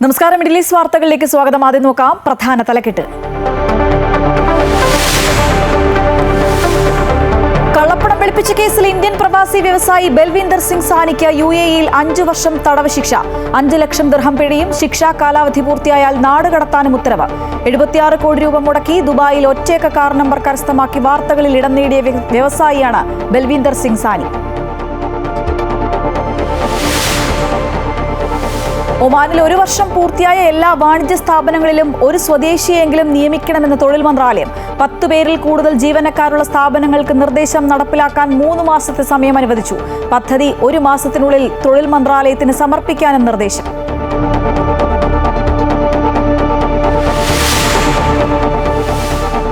നമസ്കാരം. Middle east വാർത്തകളിലേക്ക് സ്വാഗതം. ആദ്യം നോക്കാം പ്രധാന തലക്കെട്ട്. കള്ളപ്പണം വെളുപ്പിച്ച കേസിൽ ഇന്ത്യൻ പ്രവാസി വ്യവസായി ബൽവീന്ദർ സിംഗ് സാനിക്ക് UAE-യിൽ 5 വർഷം തടവ് ശിക്ഷ, 5 ലക്ഷം ദിർഹം പിഴയും, ശിക്ഷാ കാലാവധി പൂർത്തിയായാൽ നാട് കടത്താനും ഉത്തരവ്. 76 കോടി രൂപ മുടക്കി ദുബായിൽ ഒറ്റയക്ക കാർ നമ്പർ കരസ്ഥമാക്കി വാർത്തകളിൽ ഇടം നേടിയ വ്യവസായിയാണ് ബൽവീന്ദർ സിംഗ് സാനി. ഒമാനിൽ 1 വർഷം പൂർത്തിയായ എല്ലാ വാണിജ്യ സ്ഥാപനങ്ങളിലും ഒരു സ്വദേശിയെങ്കിലും നിയമിക്കണമെന്ന് തൊഴിൽ മന്ത്രാലയം. 10 പേരിൽ കൂടുതൽ ജീവനക്കാരുള്ള സ്ഥാപനങ്ങൾക്ക് നിർദ്ദേശം നടപ്പിലാക്കാൻ 3 മാസത്തെ സമയം അനുവദിച്ചു. പദ്ധതി 1 മാസത്തിനുള്ളിൽ തൊഴിൽ മന്ത്രാലയത്തിന് സമർപ്പിക്കാനും നിർദ്ദേശം.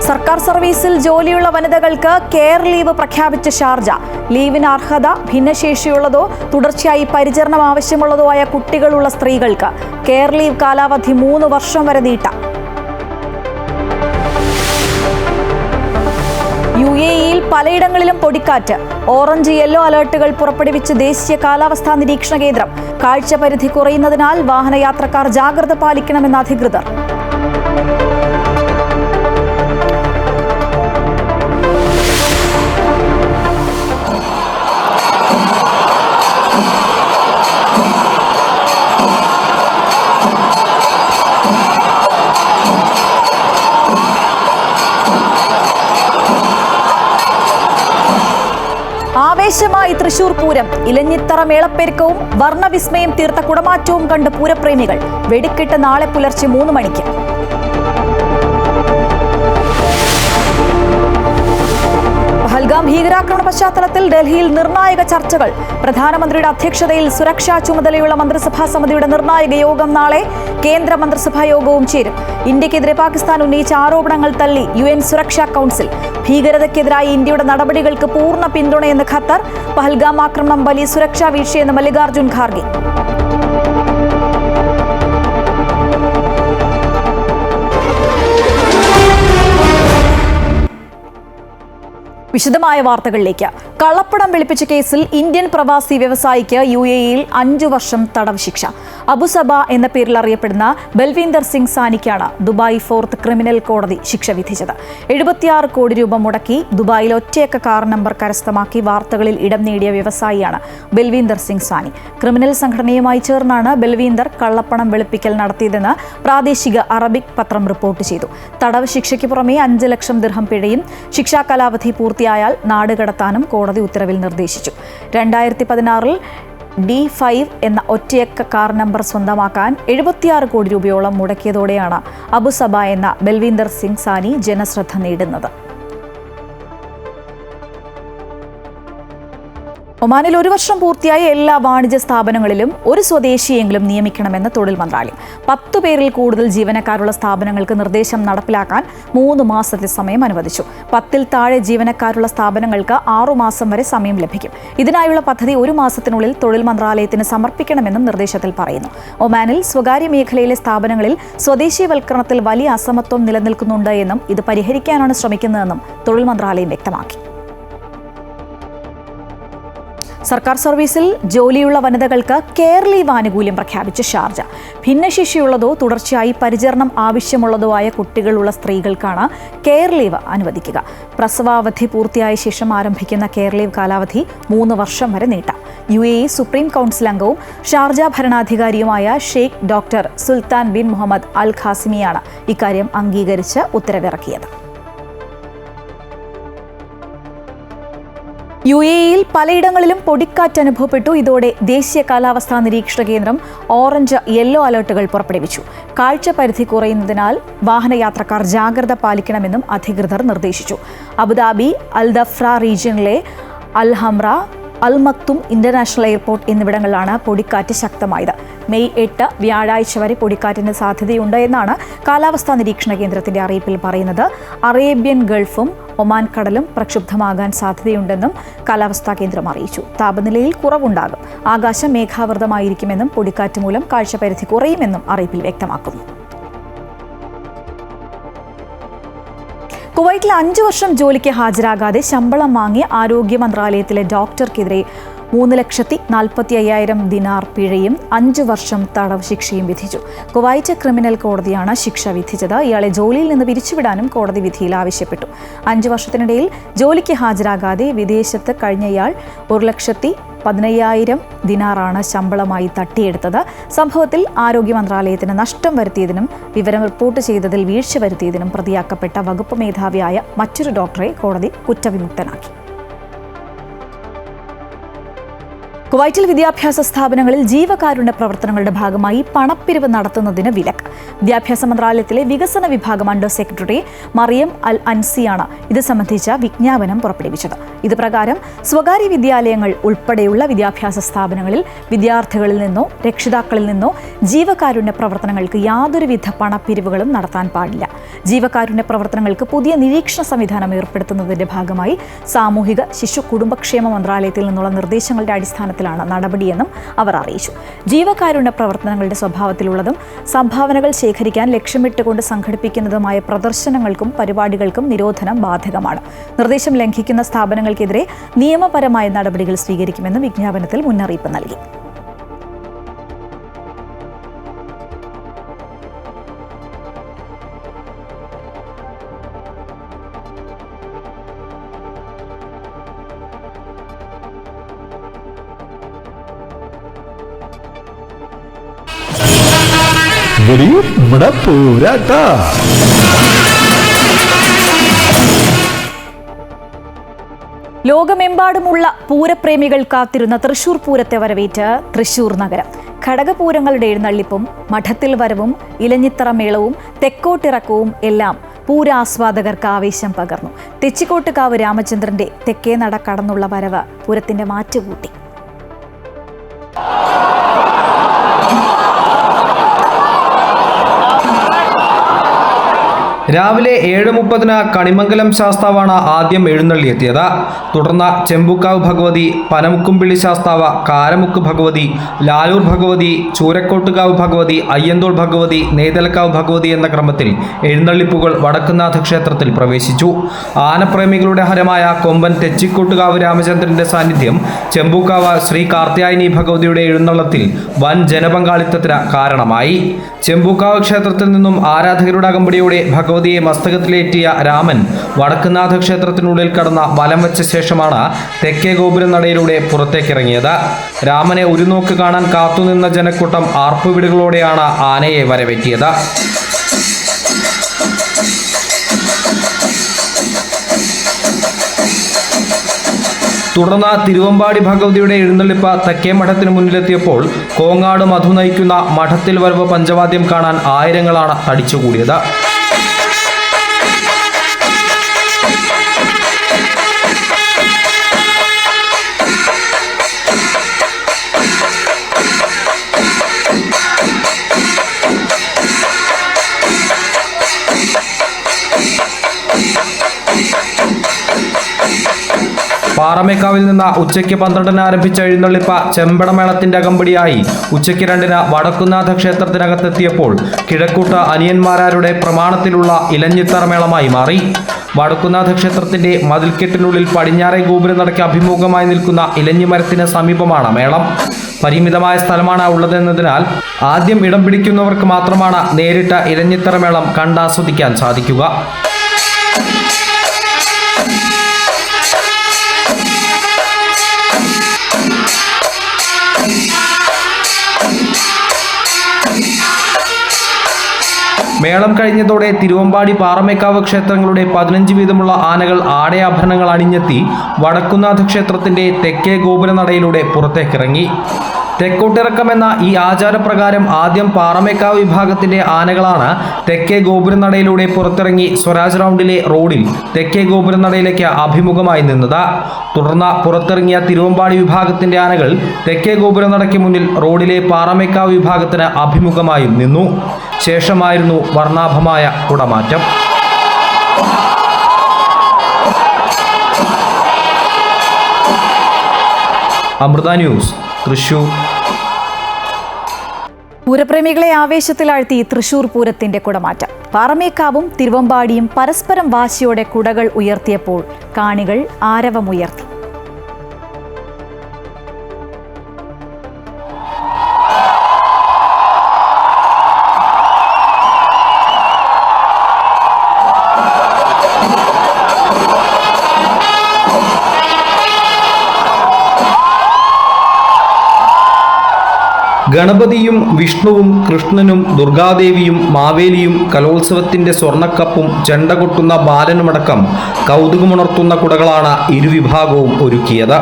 സർക്കാർ സർവീസിൽ ജോലിയുള്ള വനിതകൾക്ക് കെയർ ലീവ് പ്രഖ്യാപിച്ച ഷാർജ. ലീവിന് അർഹത ഭിന്നശേഷിയുള്ളതോ തുടർച്ചയായി പരിചരണം ആവശ്യമുള്ളതോ ആയ കുട്ടികളുള്ള സ്ത്രീകൾക്ക്. കെയർ ലീവ് കാലാവധി 3 വർഷം വരെ നീട്ടാം. UAE-യിൽ പലയിടങ്ങളിലും പൊടിക്കാറ്റ്. ഓറഞ്ച് യെല്ലോ അലർട്ടുകൾ പുറപ്പെടുവിച്ച് ദേശീയ കാലാവസ്ഥാ നിരീക്ഷണ കേന്ദ്രം. കാഴ്ചപരിധി കുറയുന്നതിനാൽ വാഹനയാത്രക്കാർ ജാഗ്രത പാലിക്കണമെന്ന് അധികൃതർ. ആവേശമായി തൃശൂർ പൂരം. ഇലഞ്ഞിത്തറ മേളപ്പെരുക്കവും വർണ്ണവിസ്മയം തീർത്ത കുടമാറ്റവും കണ്ട് പൂരപ്രേമികൾ. വെടിക്കെട്ട് നാളെ പുലർച്ചെ 3 മണിക്ക്. പഹൽഗാം ഭീകരാക്രമണ പശ്ചാത്തലത്തിൽ ഡൽഹിയിൽ നിർണായക ചർച്ചകൾ. പ്രധാനമന്ത്രിയുടെ അധ്യക്ഷതയിൽ സുരക്ഷാ ചുമതലയുള്ള മന്ത്രിസഭാ സമിതിയുടെ നിർണായക യോഗം നാളെ. കേന്ദ്ര മന്ത്രിസഭാ യോഗവും ചേരും. ഇന്ത്യക്കെതിരെ പാകിസ്ഥാൻ ഉന്നയിച്ച ആരോപണങ്ങൾ തള്ളി UN സുരക്ഷാ കൗൺസിൽ. ഭീകരതയ്ക്കെതിരായി ഇന്ത്യയുടെ നടപടികൾക്ക് പൂർണ്ണ പിന്തുണയെന്ന് ഖത്തർ. പഹൽഗാം ആക്രമണം വലിയ സുരക്ഷാ വീഴ്ചയെന്ന് മല്ലികാർജ്ജുൻ ഖാർഗെ. വിശദമായ വാർത്തകളിലേക്ക്. കള്ളപ്പണം വെളുപ്പിച്ച കേസിൽ ഇന്ത്യൻ പ്രവാസി വ്യവസായിക്ക് UAE-യിൽ 5 വർഷം തടവ് ശിക്ഷ. അബുസബ എന്ന പേരിൽ അറിയപ്പെടുന്ന ബൽവീന്ദർ സിംഗ് സാനിക്കാണ് ദുബായ് 4th ക്രിമിനൽ കോടതി ശിക്ഷ വിധിച്ചത്. 76 കോടി രൂപ മുടക്കി ദുബായിൽ ഒറ്റയക്ക കാർ നമ്പർ കരസ്ഥമാക്കി വാർത്തകളിൽ ഇടം നേടിയ വ്യവസായിയാണ് ബൽവീന്ദർ സിംഗ് സാനി. ക്രിമിനൽ സംഘടനയുമായി ചേർന്നാണ് ബൽവീന്ദർ കള്ളപ്പണം വെളുപ്പിക്കൽ നടത്തിയതെന്ന് പ്രാദേശിക അറബിക് പത്രം റിപ്പോർട്ട് ചെയ്തു. തടവ് ശിക്ഷയ്ക്ക് പുറമെ 5 ലക്ഷം ദിർഹം പിഴയും, ശിക്ഷാ കാലാവധി പൂർത്തിയായാൽ നാട് കടത്താനും കോടതി ഉത്തരവിൽ നിർദ്ദേശിച്ചു. 2016-ൽ D5 എന്ന ഒറ്റയക്ക കാർ നമ്പർ സ്വന്തമാക്കാൻ 76 കോടി രൂപയോളം മുടക്കിയതോടെയാണ് അബുസബ എന്ന ബൽവീന്ദർ സിംഗ് സാനി ജനശ്രദ്ധ നേടുന്നത്. ഒമാനിൽ 1 വർഷം പൂർത്തിയായ എല്ലാ വാണിജ്യ സ്ഥാപനങ്ങളിലും ഒരു സ്വദേശിയെങ്കിലും നിയമിക്കണമെന്ന് തൊഴിൽ മന്ത്രാലയം. 10 പേരിൽ കൂടുതൽ ജീവനക്കാരുള്ള സ്ഥാപനങ്ങൾക്ക് നിർദ്ദേശം നടപ്പിലാക്കാൻ 3 മാസത്തെ സമയം അനുവദിച്ചു. 10-ൽ താഴെ ജീവനക്കാരുള്ള സ്ഥാപനങ്ങൾക്ക് 6 മാസം വരെ സമയം ലഭിക്കും. ഇതിനായുള്ള പദ്ധതി 1 മാസത്തിനുള്ളിൽ തൊഴിൽ മന്ത്രാലയത്തിന് സമർപ്പിക്കണമെന്നും നിർദ്ദേശത്തിൽ പറയുന്നു. ഒമാനിൽ സ്വകാര്യ മേഖലയിലെ സ്ഥാപനങ്ങളിൽ സ്വദേശീവൽക്കരണത്തിൽ വലിയ അസമത്വം നിലനിൽക്കുന്നുണ്ട് എന്നും ഇത് പരിഹരിക്കാനാണ് ശ്രമിക്കുന്നതെന്നും തൊഴിൽ മന്ത്രാലയം വ്യക്തമാക്കി. സർക്കാർ സർവീസിൽ ജോലിയുള്ള വനിതകൾക്ക് കെയർ ലീവ് ആനുകൂല്യം പ്രഖ്യാപിച്ച ഷാർജ. ഭിന്നശേഷിയുള്ളതോ തുടർച്ചയായി പരിചരണം ആവശ്യമുള്ളതോ ആയ കുട്ടികളുള്ള സ്ത്രീകൾക്കാണ് കെയർ ലീവ് അനുവദിക്കുക. പ്രസവാവധി പൂർത്തിയായ ശേഷം ആരംഭിക്കുന്ന കെയർ ലീവ് കാലാവധി 3 വർഷം വരെ നീട്ടാം. UAE സുപ്രീം കൗൺസിൽ അംഗവും ഷാർജ ഭരണാധികാരിയുമായ Sheikh doctor Sultan bin Muhammad Al ഖാസിമിയാണ് ഇക്കാര്യം അംഗീകരിച്ച് ഉത്തരവിറക്കിയത്. UAE-യിൽ പലയിടങ്ങളിലും പൊടിക്കാറ്റ് അനുഭവപ്പെട്ടു. ഇതോടെ ദേശീയ കാലാവസ്ഥാ നിരീക്ഷണ കേന്ദ്രം ഓറഞ്ച് യെല്ലോ അലർട്ടുകൾ പുറപ്പെടുവിച്ചു. കാഴ്ചപരിധി കുറയുന്നതിനാൽ വാഹനയാത്രക്കാർ ജാഗ്രത പാലിക്കണമെന്നും അധികൃതർ നിർദ്ദേശിച്ചു. അബുദാബി, അൽ ദഫ്ര റീജിയനിലെ അൽ ഹംറ, അൽ മക്തും ഇന്റർനാഷണൽ എയർപോർട്ട് എന്നിവിടങ്ങളിലാണ് പൊടിക്കാറ്റ് ശക്തമായത്. മെയ് 8 വ്യാഴാഴ്ച വരെ പൊടിക്കാറ്റിന് സാധ്യതയുണ്ട് എന്നാണ് കാലാവസ്ഥാ നിരീക്ഷണ കേന്ദ്രത്തിന്റെ അറിയിപ്പിൽ പറയുന്നത്. അറേബ്യൻ ഗൾഫും ഒമാൻ കടലും പ്രക്ഷുബ്ധമാകാൻ സാധ്യതയുണ്ടെന്നും കാലാവസ്ഥാ കേന്ദ്രം അറിയിച്ചു. താപനിലയിൽ കുറവുണ്ടാകും. ആകാശം മേഘാവൃതമായിരിക്കുമെന്നും പൊടിക്കാറ്റ് മൂലം കാഴ്ചപരിധി കുറയുമെന്നും അറിയിപ്പിൽ വ്യക്തമാക്കുന്നു. കുവൈറ്റിൽ 5 വർഷം ജോലിക്ക് ഹാജരാകാതെ ശമ്പളം വാങ്ങി ആരോഗ്യ മന്ത്രാലയത്തിലെ ഡോക്ടർക്കെതിരെ 3,45,000 ദിനാർ പിഴയും 5 വർഷം തടവ് ശിക്ഷയും വിധിച്ചു. കുവൈറ്റ് ക്രിമിനൽ കോടതിയാണ് ശിക്ഷ വിധിച്ചത്. ഇയാളെ ജോലിയിൽ നിന്ന് പിരിച്ചുവിടാനും കോടതി വിധിയിൽ ആവശ്യപ്പെട്ടു. 5 വർഷത്തിനിടയിൽ ജോലിക്ക് ഹാജരാകാതെ വിദേശത്ത് കഴിഞ്ഞ ഇയാൾ 1,15,000 ദിനാറാണ് ശമ്പളമായി തട്ടിയെടുത്തത്. സംഭവത്തിൽ ആരോഗ്യ മന്ത്രാലയത്തിന് നഷ്ടം വരുത്തിയതിനും വിവരം റിപ്പോർട്ട് ചെയ്തതിൽ വീഴ്ച വരുത്തിയതിനും പ്രതിയാക്കപ്പെട്ട വകുപ്പ് മേധാവിയായ മറ്റൊരു ഡോക്ടറെ കോടതി കുറ്റവിമുക്തനാക്കി. കുവൈറ്റിൽ വിദ്യാഭ്യാസ സ്ഥാപനങ്ങളിൽ ജീവകാരുണ്യ പ്രവർത്തനങ്ങളുടെ ഭാഗമായി പണപ്പിരിവ് നടത്തുന്നതിന് വിലക്ക്. വിദ്യാഭ്യാസ മന്ത്രാലയത്തിലെ വികസന വിഭാഗം അണ്ടർ സെക്രട്ടറി മറിയം അൽ അൻസിയാണ് ഇത് സംബന്ധിച്ച വിജ്ഞാപനം പുറപ്പെടുവിച്ചത്. ഇത് പ്രകാരം സ്വകാര്യ വിദ്യാലയങ്ങൾ ഉൾപ്പെടെയുള്ള വിദ്യാഭ്യാസ സ്ഥാപനങ്ങളിൽ വിദ്യാർത്ഥികളിൽ നിന്നോ രക്ഷിതാക്കളിൽ നിന്നോ ജീവകാരുണ്യ പ്രവർത്തനങ്ങൾക്ക് യാതൊരുവിധ പണപ്പിരിവുകളും നടത്താൻ പാടില്ല. ജീവകാരുണ്യ പ്രവർത്തനങ്ങൾക്ക് പുതിയ നിരീക്ഷണ സംവിധാനം ഏർപ്പെടുത്തുന്നതിന്റെ ഭാഗമായി സാമൂഹിക ശിശു കുടുംബക്ഷേമ മന്ത്രാലയത്തിൽ നിന്നുള്ള നിർദ്ദേശങ്ങളുടെ അടിസ്ഥാനത്തിലാണ് നടപടിയെന്നും അവർ അറിയിച്ചു. ജീവകാരുണ്യ പ്രവർത്തനങ്ങളുടെ സ്വഭാവത്തിലുള്ളതും സംഭാവനകൾ ശേഖരിക്കാൻ ലക്ഷ്യമിട്ടുകൊണ്ട് സംഘടിപ്പിക്കുന്നതുമായ പ്രദർശനങ്ങൾക്കും പരിപാടികൾക്കും നിരോധനം ബാധകമാണ്. നിർദ്ദേശം ലംഘിക്കുന്ന സ്ഥാപനങ്ങൾക്കെതിരെ നിയമപരമായ നടപടികൾ സ്വീകരിക്കുമെന്നും വിജ്ഞാപനത്തിൽ മുന്നറിയിപ്പ് നൽകി. ലോകമെമ്പാടുമുള്ള പൂരപ്രേമികൾ കാത്തിരുന്ന തൃശൂർ പൂരത്തെ വരവേറ്റ് തൃശൂർ നഗരം. ഘടകപൂരങ്ങളുടെ എഴുന്നള്ളിപ്പും മഠത്തിൽ വരവും ഇലഞ്ഞിത്തറ മേളവും തെക്കോട്ടിറക്കവും എല്ലാം പൂരാസ്വാദകർക്ക് ആവേശം പകർന്നു. തെച്ചിക്കോട്ടുകാവ് രാമചന്ദ്രന്റെ തെക്കേ നട കടന്നുള്ള വരവ് പൂരത്തിന്റെ മാറ്റുകൂട്ടി. രാവിലെ 7:30 കണിമംഗലം ശാസ്താവാണ് ആദ്യം എഴുന്നള്ളിയെത്തിയത്. തുടർന്ന് ചെമ്പുക്കാവ് ഭഗവതി, പനമുക്കുംപിള്ളി ശാസ്താവ്, കാരമുക്ക് ഭഗവതി, ലാലൂർ ഭഗവതി, ചൂരക്കോട്ടുകാവ് ഭഗവതി, അയ്യന്തോൾ ഭഗവതി, നെയ്തലക്കാവ് ഭഗവതി എന്ന ക്രമത്തിൽ എഴുന്നള്ളിപ്പുകൾ വടക്കുന്നാഥ ക്ഷേത്രത്തിൽ പ്രവേശിച്ചു. ആനപ്രേമികളുടെ ഹരമായ കൊമ്പൻ തെച്ചിക്കോട്ടുകാവ് രാമചന്ദ്രന്റെ സാന്നിധ്യം ചെമ്പുക്കാവ് ശ്രീ കാർത്യായനി ഭഗവതിയുടെ എഴുന്നള്ളത്തിൽ വൻ ജനപങ്കാളിത്തത്തിന് കാരണമായി. ചെമ്പുക്കാവ് ക്ഷേത്രത്തിൽ നിന്നും ആരാധകരുടെ അകമ്പടിയോടെ ഭഗവതിയെ മസ്തകത്തിലേറ്റിയ രാമൻ വടക്കുന്നാഥ ക്ഷേത്രത്തിനുള്ളിൽ കടന്ന വലം വെച്ച ശേഷമാണ് തെക്കേ ഗോപുരനടയിലൂടെ പുറത്തേക്കിറങ്ങിയത്. രാമനെ ഒരു നോക്ക് കാണാൻ കാത്തുനിന്ന ജനക്കൂട്ടം ആർപ്പുവിളികളോടെയാണ് ആനയെ വരവേറ്റിയത്. തുടർന്ന് തിരുവമ്പാടി ഭഗവതിയുടെ എഴുന്നള്ളിപ്പ് തെക്കേ മഠത്തിന് മുന്നിലെത്തിയപ്പോൾ കോങ്ങാട് മധു നയിക്കുന്ന മഠത്തിൽ വരവ് പഞ്ചവാദ്യം കാണാൻ ആയിരങ്ങളാണ് തടിച്ചുകൂടിയത്. പാറമേക്കാവിൽ നിന്ന് ഉച്ചയ്ക്ക് 12 ആരംഭിച്ച എഴുന്നള്ളിപ്പ് ചെമ്പടമേളത്തിന്റെ അകമ്പടിയായി ഉച്ചയ്ക്ക് 2 വടക്കുന്നാഥ ക്ഷേത്രത്തിനകത്തെത്തിയപ്പോൾ കിഴക്കൂട്ട് അനിയന്മാരാരുടെ പ്രമാണത്തിലുള്ള ഇലഞ്ഞിത്തറമേളമായി മാറി. വടക്കുന്നാഥ ക്ഷേത്രത്തിന്റെ മതിൽക്കെട്ടിനുള്ളിൽ പടിഞ്ഞാറേ ഗോപുരനടയ്ക്ക് അഭിമുഖമായി നിൽക്കുന്ന ഇലഞ്ഞിമരത്തിന് സമീപമാണ് മേളം. പരിമിതമായ സ്ഥലമാണ് ഉള്ളതെന്നതിനാൽ ആദ്യം ഇടം പിടിക്കുന്നവർക്ക് മാത്രമാണ് നേരിട്ട് ഇലഞ്ഞിത്തറമേളം കണ്ടാസ്വദിക്കാൻ സാധിക്കുക. മേളം കഴിഞ്ഞതോടെ തിരുവമ്പാടി, പാറമേക്കാവ് ക്ഷേത്രങ്ങളുടെ 15 വീതമുള്ള ആനകൾ ആടയാഭരണങ്ങൾ അണിഞ്ഞെത്തി വടക്കുന്നാഥ ക്ഷേത്രത്തിന്റെ തെക്കേ ഗോപുരനടയിലൂടെ പുറത്തേക്കിറങ്ങി. തെക്കോട്ടിറക്കം എന്ന ഈ ആചാരപ്രകാരം ആദ്യം പാറമേക്കാവ് വിഭാഗത്തിന്റെ ആനകളാണ് തെക്കേ ഗോപുരനടയിലൂടെ പുറത്തിറങ്ങി സ്വരാജ് റൗണ്ടിലെ റോഡിൽ തെക്കേ ഗോപുരനടയിലേക്ക് അഭിമുഖമായി നിന്നത്. തുടർന്ന് പുറത്തിറങ്ങിയ തിരുവമ്പാടി വിഭാഗത്തിന്റെ ആനകൾ തെക്കേ ഗോപുരനടയ്ക്ക് മുന്നിൽ റോഡിലെ പാറമേക്കാവ് വിഭാഗത്തിന് അഭിമുഖമായും നിന്നു. ശേഷമായിരുന്നു വർണ്ണാഭമായ കുടമാറ്റം. അമൃത ന്യൂസ്, തൃശൂർ. പൂരപ്രേമികളെ ആവേശത്തിലാഴ്ത്തി തൃശൂർ പൂരത്തിന്റെ കുടമാറ്റം. പാറമേക്കാവും തിരുവമ്പാടിയും പരസ്പരം വാശിയോടെ കുടകൾ ഉയർത്തിയപ്പോൾ കാണികൾ ആരവമുയർത്തി. ഗണപതിയും വിഷ്ണുവും കൃഷ്ണനും ദുർഗാദേവിയും മാവേലിയും കലോത്സവത്തിന്റെ സ്വർണ്ണക്കപ്പും ചെണ്ട കൊട്ടുന്ന ബാലനുമടക്കം കൗതുകമുണർത്തുന്ന കുടകളാണ് ഇരുവിഭാഗവും ഒരുക്കിയത്.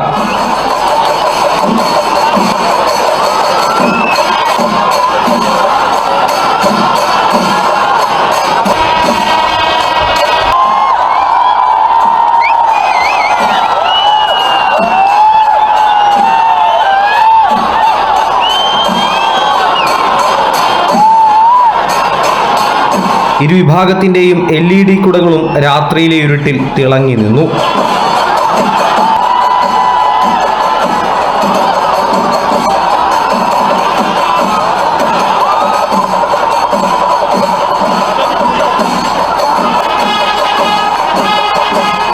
ഇരുവിഭാഗത്തിന്റെയും LED കുടകളും രാത്രിയിലെ ഇരുട്ടിൽ തിളങ്ങി നിന്നു.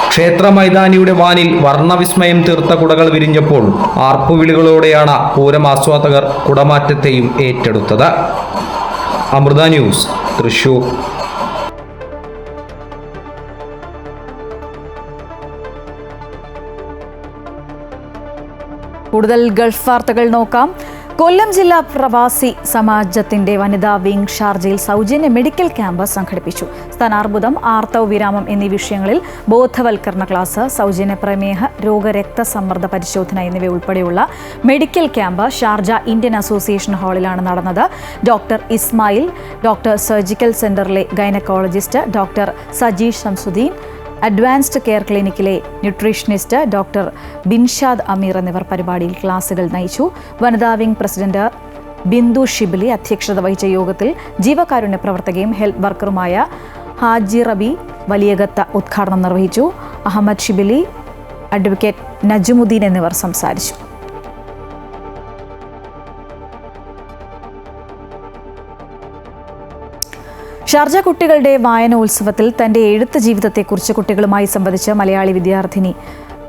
ക്ഷേത്ര മൈതാനിയുടെ വാനിൽ വർണ്ണവിസ്മയം തീർത്ത കുടകൾ വിരിഞ്ഞപ്പോൾ ആർപ്പുവിളികളോടെയാണ് പൂരം ആസ്വാദകർ കുടമാറ്റത്തെയും ഏറ്റെടുത്തത്. അമൃത ന്യൂസ്, തൃശൂർ. കൂടുതൽ ഗൾഫ് വാർത്തകൾ നോക്കാം. കൊല്ലം ജില്ലാ പ്രവാസി സമാജത്തിന്റെ വനിതാ വിംഗ് ഷാർജയിൽ സൗജന്യ മെഡിക്കൽ ക്യാമ്പ് സംഘടിപ്പിച്ചു. സ്ഥാനാർബുദം, ആർത്തവ വിരാമം എന്നീ വിഷയങ്ങളിൽ ബോധവൽക്കരണ ക്ലാസ്, സൗജന്യ പ്രമേഹ രോഗ രക്തസമ്മർദ്ദ പരിശോധന എന്നിവ ഉൾപ്പെടെയുള്ള medical camp Sharjah Indian association ഹാളിലാണ് നടന്നത്. ഡോക്ടർ ഇസ്മായിൽ, ഡോക്ടർ സർജിക്കൽ സെന്ററിലെ gynaecologist doctor Sajeesh Shamsuddin, advanced care ക്ലിനിക്കിലെ ന്യൂട്രീഷനിസ്റ്റ് ഡോക്ടർ ബിൻഷാദ് അമീർ എന്നിവർ പരിപാടിയിൽ ക്ലാസുകൾ നയിച്ചു. വനിതാ വിംഗ് പ്രസിഡന്റ് ബിന്ദു ഷിബിലി അധ്യക്ഷത വഹിച്ച യോഗത്തിൽ ജീവകാരുണ്യ പ്രവർത്തകയും ഹെൽത്ത് വർക്കറുമായ ഹാജി റബി വലിയകത്ത ഉദ്ഘാടനം നിർവഹിച്ചു. അഹമ്മദ് ഷിബിലി, അഡ്വക്കേറ്റ് നജമുദ്ദീൻ എന്നിവർ സംസാരിച്ചു. ഷാർജ കുട്ടികളുടെ വായനോത്സവത്തിൽ തന്റെ എഴുത്ത് ജീവിതത്തെക്കുറിച്ച് കുട്ടികളുമായി സംവദിച്ച മലയാളി വിദ്യാർത്ഥിനി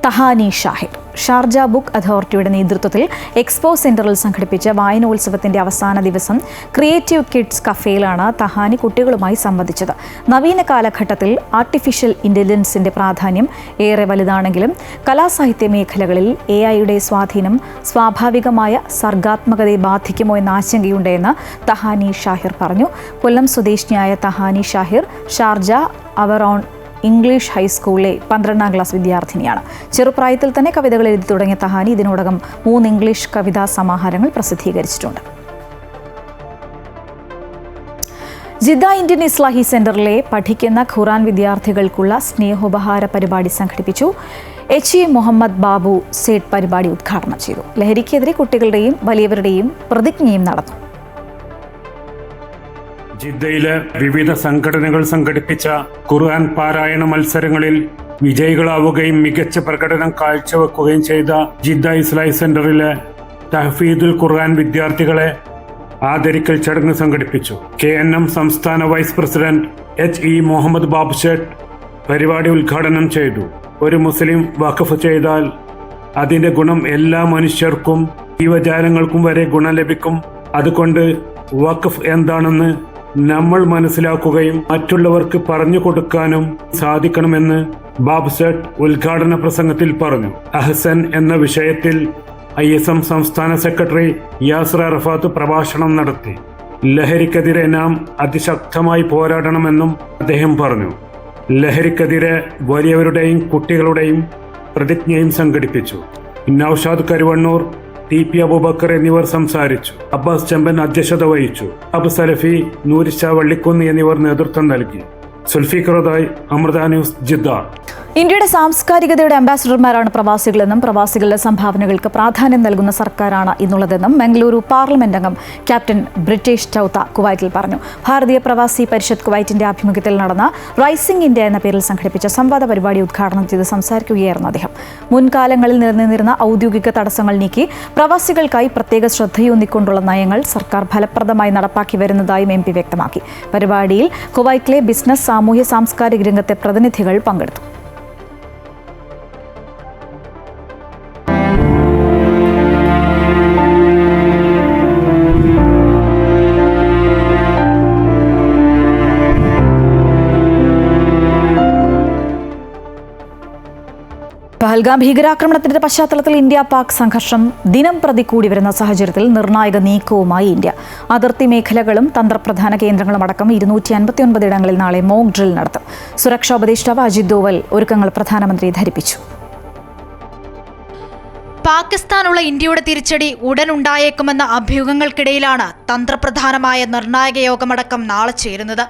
തഹാനി ഷാഹിർ ഷാർജ ബുക്ക് അതോറിറ്റിയുടെ നേതൃത്വത്തിൽ എക്സ്പോ സെന്ററിൽ സംഘടിപ്പിച്ച വായനോത്സവത്തിന്റെ അവസാന ദിവസം ക്രിയേറ്റീവ് കിഡ്സ് കഫേയിലാണ് തഹാനി കുട്ടികളുമായി സംവദിച്ചത്. നവീന കാലഘട്ടത്തിൽ ആർട്ടിഫിഷ്യൽ ഇന്റലിജൻസിന്റെ പ്രാധാന്യം ഏറെ വലുതാണെങ്കിലും കലാസാഹിത്യ മേഖലകളിൽ AI-യുടെ സ്വാധീനം സ്വാഭാവികമായ സർഗാത്മകതയെ ബാധിക്കുമോ എന്ന ആശങ്കയുണ്ട് എന്ന് തഹാനി ഷാഹിർ പറഞ്ഞു. കൊല്ലം സ്വദേശിനിയായ തഹാനി ഷാഹിർ ഷാർജ അവറോൺ ഇംഗ്ലീഷ് ഹൈസ്കൂളിലെ 12ാം ക്ലാസ് വിദ്യാർത്ഥിനിയാണ്. ചെറുപ്രായത്തിൽ തന്നെ കവിതകൾ എഴുതി തുടങ്ങിയ തഹാനി ഇതിനോടകം 3 ഇംഗ്ലീഷ് കവിതാ സമാഹാരങ്ങൾ പ്രസിദ്ധീകരിച്ചിട്ടുണ്ട്. ജിദ്ദ ഇന്ത്യൻ ഇസ്ലാഹി സെന്ററിലെ പഠിക്കുന്ന ഖുറാൻ വിദ്യാർത്ഥികൾക്കുള്ള സ്നേഹോപഹാര പരിപാടി സംഘടിപ്പിച്ചു. HE മുഹമ്മദ് ബാബു സേഠ് പരിപാടി ഉദ്ഘാടനം ചെയ്തു. ലഹരിക്കെതിരെ കുട്ടികളുടെയും വലിയവരുടെയും പ്രതിജ്ഞയും നടന്നു. ജിദ്ദയിലെ വിവിധ സംഘടനകൾ സംഘടിപ്പിച്ച ഖുർആൻ പാരായണ മത്സരങ്ങളിൽ വിജയികളാവുകയും മികച്ച പ്രകടനം കാഴ്ചവെക്കുകയും ചെയ്ത ജിദ്ദ ഇസ്ലാഹി സെന്ററിലെ തഹ്ഫീദുൽ ഖുർആൻ വിദ്യാർത്ഥികളെ ആദരിക്കൽ ചടങ്ങ് സംഘടിപ്പിച്ചു. KNM സംസ്ഥാന vice president HE Muhammad Babu Sait പരിപാടി ഉദ്ഘാടനം ചെയ്തു. ഒരു മുസ്ലിം വഖഫ് ചെയ്താൽ അതിന്റെ ഗുണം എല്ലാ മനുഷ്യർക്കും ജീവജാലങ്ങൾക്കും വരെ ഗുണം ലഭിക്കും. അതുകൊണ്ട് വഖഫ് എന്താണെന്ന് നമ്മൾ മനസ്സിലാക്കുകയും മറ്റുള്ളവർക്ക് പറഞ്ഞു കൊടുക്കാനും സാധിക്കണമെന്ന് ബാബു സേഠ് ഉദ്ഘാടന പ്രസംഗത്തിൽ പറഞ്ഞു. അഹ്സൻ എന്ന വിഷയത്തിൽ ISM സംസ്ഥാന സെക്രട്ടറി യാസർ അറഫാത്ത് പ്രഭാഷണം നടത്തി. ലഹരിക്കെതിരെ നാം അതിശക്തമായി പോരാടണമെന്നും അദ്ദേഹം പറഞ്ഞു. ലഹരിക്കെതിരെ വലിയവരുടെയും കുട്ടികളുടെയും പ്രതിജ്ഞയും സംഘടിപ്പിച്ചു. നൌഷാദ് കരുവണ്ണൂർ, TP അബൂബക്കർ എന്നിവർ സംസാരിച്ചു. അബ്ബാസ് ചെമ്പൻ അധ്യക്ഷത വഹിച്ചു. അബു സലഫി, നൂരിഷ വള്ളിക്കുന്ന് എന്നിവർ നേതൃത്വം നൽകി. സുൽഫിഖറുദായി, അമൃത ന്യൂസ്, ജിദ്ദ. ഇന്ത്യയുടെ സാംസ്കാരികതയുടെ അംബാസിഡർമാരാണ് പ്രവാസികളെന്നും പ്രവാസികളുടെ സംഭാവനകൾക്ക് പ്രാധാന്യം നൽകുന്ന സർക്കാരാണ് ഇന്നുള്ളതെന്നും മംഗളൂരു പാർലമെന്റ് അംഗം ക്യാപ്റ്റൻ ബ്രിട്ടീഷ് ചൗത്ത കുവൈറ്റിൽ പറഞ്ഞു. ഭാരതീയ പ്രവാസി പരിഷത്ത് കുവൈറ്റിന്റെ ആഭിമുഖ്യത്തിൽ നടന്ന റൈസിംഗ് ഇന്ത്യ എന്ന പേരിൽ സംഘടിപ്പിച്ച സംവാദ പരിപാടി ഉദ്ഘാടനം ചെയ്ത് സംസാരിക്കുകയായിരുന്നു അദ്ദേഹം. മുൻകാലങ്ങളിൽ നിലനിന്നിരുന്ന ഔദ്യോഗിക തടസ്സങ്ങൾ നീക്കി പ്രവാസികൾക്കായി പ്രത്യേക ശ്രദ്ധയൂന്നിക്കൊണ്ടുള്ള നയങ്ങൾ സർക്കാർ ഫലപ്രദമായി നടപ്പാക്കി വരുന്നതായും MP വ്യക്തമാക്കി. പരിപാടിയിൽ കുവൈറ്റിലെ ബിസിനസ്, സാമൂഹ്യ സാംസ്കാരിക രംഗത്തെ പ്രതിനിധികൾ പങ്കെടുത്തു. പഹൽഗാം ഭീകരാക്രമണത്തിന്റെ പശ്ചാത്തലത്തിൽ ഇന്ത്യ പാക് സംഘർഷം ദിനം പ്രതി കൂടി വരുന്ന സാഹചര്യത്തിൽ നിർണായക നീക്കവുമായി ഇന്ത്യ അതിർത്തി മേഖലകളും തന്ത്രപ്രധാന കേന്ദ്രങ്ങളും അടക്കം 259 ഇടങ്ങളിൽ നാളെ മോക്ക് ഡ്രിൽ നടത്തും. സുരക്ഷാ ഉപദേഷ്ടാവ് അജിത് ദോവൽ ഒരുക്കങ്ങൾ പ്രധാനമന്ത്രി ധരിപ്പിച്ചു. പാകിസ്ഥാനുള്ള ഇന്ത്യയുടെ തിരിച്ചടി ഉടൻ ഉണ്ടായേക്കുമെന്ന അഭ്യൂഹങ്ങൾക്കിടയിലാണ് തന്ത്രപ്രധാനമായ നിർണായക യോഗമടക്കം നാളെ ചേരുന്നത്.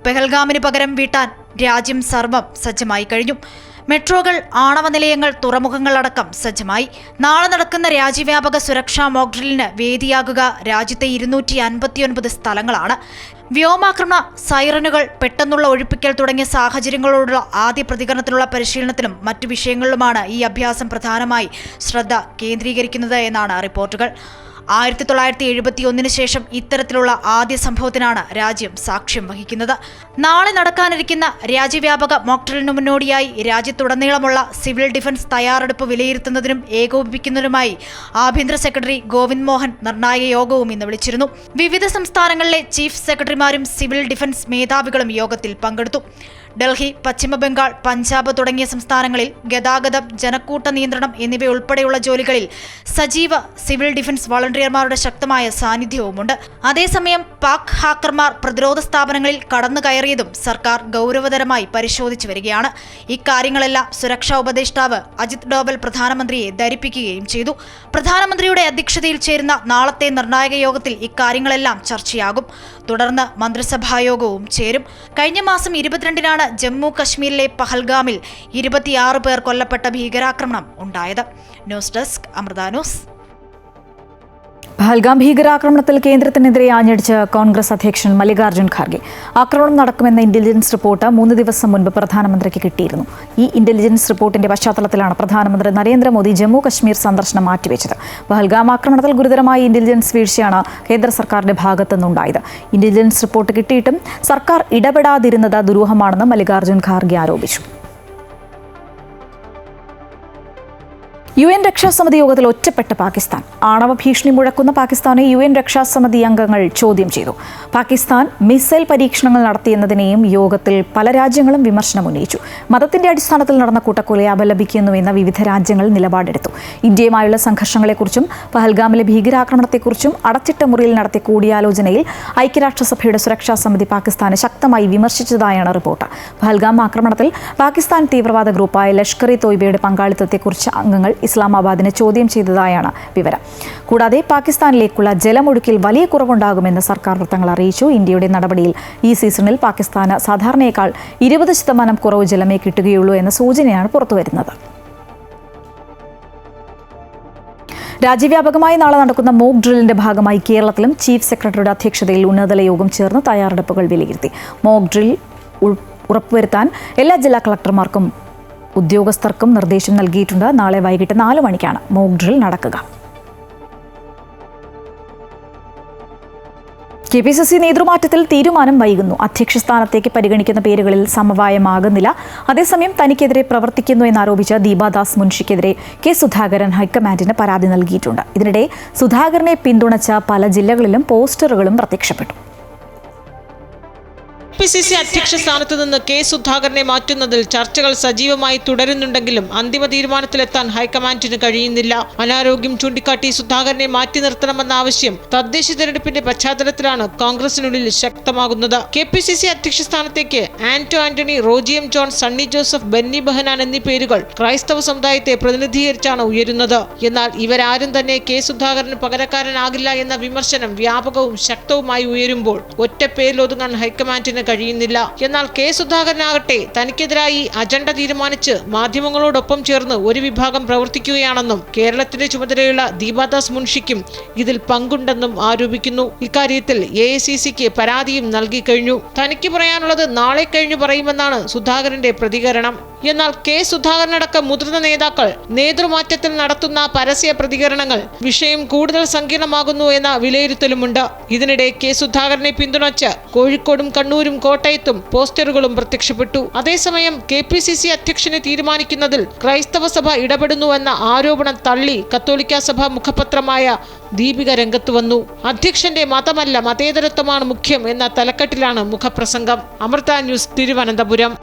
പെഹൽഗാമിന് പകരം വീട്ടാൻ രാജ്യം സർവ്വം സജ്ജമായി കഴിഞ്ഞു. മെട്രോകൾ, ആണവ നിലയങ്ങൾ, തുറമുഖങ്ങൾ അടക്കം സജ്ജമായി. നാളെ നടക്കുന്ന രാജ്യവ്യാപക സുരക്ഷാ മോക്ക് ഡ്രില്ലിന് വേദിയാകുക രാജ്യത്തെ 259 സ്ഥലങ്ങളാണ്. വ്യോമാക്രമണ, സൈറനുകൾ, പെട്ടെന്നുള്ള ഒഴിപ്പിക്കൽ തുടങ്ങിയ സാഹചര്യങ്ങളോടുള്ള ആദ്യ പ്രതികരണത്തിനുള്ള പരിശീലനത്തിലും മറ്റു വിഷയങ്ങളിലുമാണ് ഈ അഭ്യാസം പ്രധാനമായി ശ്രദ്ധ കേന്ദ്രീകരിക്കുന്നത് എന്നാണ് റിപ്പോർട്ടുകൾ. 1971 ശേഷം ഇത്തരത്തിലുള്ള ആദ്യ സംഭവത്തിനാണ് രാജ്യം സാക്ഷ്യം വഹിക്കുന്നത്. നാളെ നടക്കാനിരിക്കുന്ന രാജ്യവ്യാപക മോക്ക് ഡ്രില്ലിനു മുന്നോടിയായി രാജ്യത്തുടനീളമുള്ള സിവിൽ ഡിഫൻസ് തയ്യാറെടുപ്പ് വിലയിരുത്തുന്നതിനും ഏകോപിപ്പിക്കുന്നതിനുമായി ആഭ്യന്തര സെക്രട്ടറി ഗോവിന്ദ് മോഹൻ നിർണായക യോഗവും ഇന്ന് വിളിച്ചിരുന്നു. വിവിധ സംസ്ഥാനങ്ങളിലെ ചീഫ് സെക്രട്ടറിമാരും സിവിൽ ഡിഫൻസ് മേധാവികളും യോഗത്തിൽ പങ്കെടുത്തു. ഡൽഹി, പശ്ചിമ ബംഗാൾ, പഞ്ചാബ് തുടങ്ങിയ സംസ്ഥാനങ്ങളിൽ ഗതാഗതം, ജനക്കൂട്ട നിയന്ത്രണം എന്നിവയുൾപ്പെടെയുള്ള ജോലികളിൽ സജീവ സിവിൽ ഡിഫൻസ് വളണ്ടിയർമാരുടെ ശക്തമായ സാന്നിധ്യവുമുണ്ട്. അതേസമയം പാക് ഹാക്കർമാർ പ്രതിരോധ സ്ഥാപനങ്ങളിൽ കടന്നു കയറിയതും സർക്കാർ ഗൗരവതരമായി പരിശോധിച്ചു വരികയാണ്. ഇക്കാര്യങ്ങളെല്ലാം സുരക്ഷാ ഉപദേഷ്ടാവ് അജിത് ഡോവൽ പ്രധാനമന്ത്രിയെ ധരിപ്പിക്കുകയും ചെയ്തു. പ്രധാനമന്ത്രിയുടെ അധ്യക്ഷതയിൽ ചേരുന്ന നാളത്തെ നിർണായക യോഗത്തിൽ ഇക്കാര്യങ്ങളെല്ലാം ചർച്ചയാകും. തുടർന്ന് മന്ത്രിസഭായോഗവും ചേരും. കഴിഞ്ഞ മാസം 22-നാണ് ജമ്മു കശ്മീരിലെ പഹൽഗാമിൽ 26 പേർ കൊല്ലപ്പെട്ട ഭീകരാക്രമണം ഉണ്ടായത്. News desk Amrita news. Pahalgam ഭീകരാക്രമണത്തിൽ കേന്ദ്രത്തിനെതിരെ ആഞ്ഞടിച്ച് കോൺഗ്രസ് അധ്യക്ഷൻ മല്ലികാർജ്ജുൻ ഖാർഗെ. ആക്രമണം നടക്കുമെന്ന ഇന്റലിജൻസ് റിപ്പോർട്ട് 3 ദിവസം മുൻപ് പ്രധാനമന്ത്രിക്ക് കിട്ടിയിരുന്നു. ഈ ഇന്റലിജൻസ് റിപ്പോർട്ടിന്റെ പശ്ചാത്തലത്തിലാണ് പ്രധാനമന്ത്രി നരേന്ദ്രമോദി ജമ്മു കശ്മീർ സന്ദർശനം മാറ്റിവെച്ചത്. പഹൽഗാം ആക്രമണത്തിൽ ഗുരുതരമായ ഇന്റലിജൻസ് വീഴ്ചയാണ് കേന്ദ്ര സർക്കാരിന്റെ ഭാഗത്തുനിന്നുണ്ടായത്. ഇന്റലിജൻസ് റിപ്പോർട്ട് കിട്ടിയിട്ടും സർക്കാർ ഇടപെടാതിരുന്നത് ദുരൂഹമാണെന്ന് മല്ലികാർജ്ജുൻ ഖാർഗെ ആരോപിച്ചു. UN രക്ഷാസമിതി യോഗത്തിൽ ഒറ്റപ്പെട്ട പാകിസ്ഥാൻ. ആണവ ഭീഷണി മുഴക്കുന്ന പാകിസ്ഥാനെ UN രക്ഷാസമിതി അംഗങ്ങൾ ചോദ്യം ചെയ്തു. പാകിസ്ഥാൻ മിസൈൽ പരീക്ഷണങ്ങൾ നടത്തിയെന്നതിനെയും യോഗത്തിൽ പല രാജ്യങ്ങളും വിമർശനം ഉന്നയിച്ചു. മതത്തിന്റെ അടിസ്ഥാനത്തിൽ നടന്ന കൂട്ടക്കൊലയെ അപലപിക്കുന്നുവെന്ന വിവിധ രാജ്യങ്ങൾ നിലപാടെടുത്തു. ഇന്ത്യയുമായുള്ള സംഘർഷങ്ങളെക്കുറിച്ചും പഹൽഗാമിലെ ഭീകരാക്രമണത്തെക്കുറിച്ചും അടച്ചിട്ട മുറിയിൽ നടത്തിയ കൂടിയാലോചനയിൽ ഐക്യരാഷ്ട്രസഭയുടെ സുരക്ഷാ സമിതി പാകിസ്ഥാനെ ശക്തമായി വിമർശിച്ചതായാണ് റിപ്പോർട്ട്. പഹൽഗാം ആക്രമണത്തിൽ പാകിസ്ഥാൻ തീവ്രവാദ ഗ്രൂപ്പായ ലഷ്കർ ഇ തോയ്ബയുടെ പങ്കാളിത്തത്തെക്കുറിച്ച് അംഗങ്ങൾ ഇസ്ലാമാബാദിനെ ചോദ്യം ചെയ്തതായാണ് വിവരം. കൂടാതെ പാകിസ്ഥാനിലേക്കുള്ള ജലമൊഴുക്കിൽ വലിയ കുറവുണ്ടാകുമെന്ന് സർക്കാർ വൃത്തങ്ങൾ അറിയിച്ചു. ഇന്ത്യയുടെ നടപടിയിൽ ഈ സീസണിൽ പാകിസ്ഥാന് സാധാരണയേക്കാൾ 20% കുറവ് ജലമേ കിട്ടുകയുള്ളൂ എന്ന സൂചനയാണ് പുറത്തുവരുന്നത്. രാജ്യവ്യാപകമായി നാളെ നടക്കുന്ന മോക്ക് ഡ്രില്ലിന്റെ ഭാഗമായി കേരളത്തിലും ചീഫ് സെക്രട്ടറിയുടെ അധ്യക്ഷതയിൽ ഉന്നതതല യോഗം ചേർന്ന് തയ്യാറെടുപ്പുകൾ വിലയിരുത്തി. മോക്ക് ഡ്രിൽ ഉറപ്പുവരുത്താൻ എല്ലാ ജില്ലാ കളക്ടർമാർക്കും ഉദ്യോഗസ്ഥർക്കും നിർദ്ദേശം നൽകിയിട്ടുണ്ട്. നാളെ വൈകിട്ട് 4 മണിക്കാണ് മോക്ക് ഡ്രിൽ നടക്കുക. KPCC നേതൃമാറ്റത്തിൽ തീരുമാനം വൈകുന്നു. അധ്യക്ഷ സ്ഥാനത്തേക്ക് പരിഗണിക്കുന്ന പേരുകളിൽ സമവായമാകുന്നില്ല. അതേസമയം തനിക്കെതിരെ പ്രവർത്തിക്കുന്നു എന്നാരോപിച്ച് ദീപാദാസ് മുൻഷിക്കെതിരെ കെ സുധാകരൻ ഹൈക്കമാൻഡിന് പരാതി നൽകിയിട്ടുണ്ട്. ഇതിനിടെ സുധാകരനെ പിന്തുണച്ച പല ജില്ലകളിലും പോസ്റ്ററുകളും പ്രത്യക്ഷപ്പെട്ടു. KPCC അധ്യക്ഷ സ്ഥാനത്ത് നിന്ന് കെ സുധാകരനെ മാറ്റുന്നതിൽ ചർച്ചകൾ സജീവമായി തുടരുന്നുണ്ടെങ്കിലും അന്തിമ തീരുമാനത്തിലെത്താൻ ഹൈക്കമാൻഡിന് കഴിയുന്നില്ല. അനാരോഗ്യം ചൂണ്ടിക്കാട്ടി സുധാകരനെ മാറ്റി നിർത്തണമെന്ന ആവശ്യം തദ്ദേശ തെരഞ്ഞെടുപ്പിന്റെ പശ്ചാത്തലത്തിലാണ് കോൺഗ്രസിനുള്ളിൽ ശക്തമാകുന്നത്. KPCC അധ്യക്ഷ സ്ഥാനത്തേക്ക് ആന്റണി, റോജി എം ജോൺ, സണ്ണി ജോസഫ്, ബെന്നി ബെഹനാൻ എന്നീ പേരുകൾ ക്രൈസ്തവ സമുദായത്തെ പ്രതിനിധീകരിച്ചാണ് ഉയരുന്നത്. എന്നാൽ ഇവരാരും തന്നെ കെ സുധാകരന് പകരക്കാരനാകില്ല എന്ന വിമർശനം വ്യാപകവും ശക്തവുമായി ഉയരുമ്പോൾ ഒറ്റ പേരിലൊതുങ്ങാൻ ഹൈക്കമാൻഡിന് കഴിയുന്നില്ല. എന്നാൽ കെ സുധാകരനാകട്ടെ തനിക്കെതിരായി അജണ്ട തീരുമാനിച്ച് മാധ്യമങ്ങളോടൊപ്പം ചേർന്ന് ഒരു വിഭാഗം പ്രവർത്തിക്കുകയാണെന്നും കേരളത്തിന്റെ ചുമതലയുള്ള ദീപാദാസ് മുൻഷിക്കും ഇതിൽ പങ്കുണ്ടെന്നും ആരോപിക്കുന്നു. ഇക്കാര്യത്തിൽ AICCക്ക് പരാതിയും നൽകി കഴിഞ്ഞു. തനിക്ക് പറയാനുള്ളത് നാളെ കഴിഞ്ഞു പറയുമെന്നാണ് സുധാകരന്റെ പ്രതികരണം. എന്നാൽ കെ സുധാകരനടക്കം മുതിർന്ന നേതാക്കൾ നേതൃമാറ്റത്തിൽ നടത്തുന്ന പരസ്യ പ്രതികരണങ്ങൾ വിഷയം കൂടുതൽ സങ്കീർണമാകുന്നു എന്ന വിലയിരുത്തലുമുണ്ട്. ഇതിനിടെ കെ സുധാകരനെ പിന്തുണച്ച് കോഴിക്കോടും കണ്ണൂരും കോട്ടയത്തും പോസ്റ്ററുകളും പ്രത്യക്ഷപ്പെട്ടു. അതേസമയം KPCC അധ്യക്ഷനെ തീരുമാനിക്കുന്നതിൽ ക്രൈസ്തവ സഭ ഇടപെടുന്നുവെന്ന ആരോപണം തള്ളി കത്തോലിക്ക സഭ മുഖപത്രമായ ദീപിക രംഗത്ത് വന്നു. അധ്യക്ഷന്റെ മതമല്ല മതേതരത്വമാണ് മുഖ്യം എന്ന തലക്കെട്ടിലാണ് മുഖപ്രസംഗം. അമൃത ന്യൂസ്, തിരുവനന്തപുരം.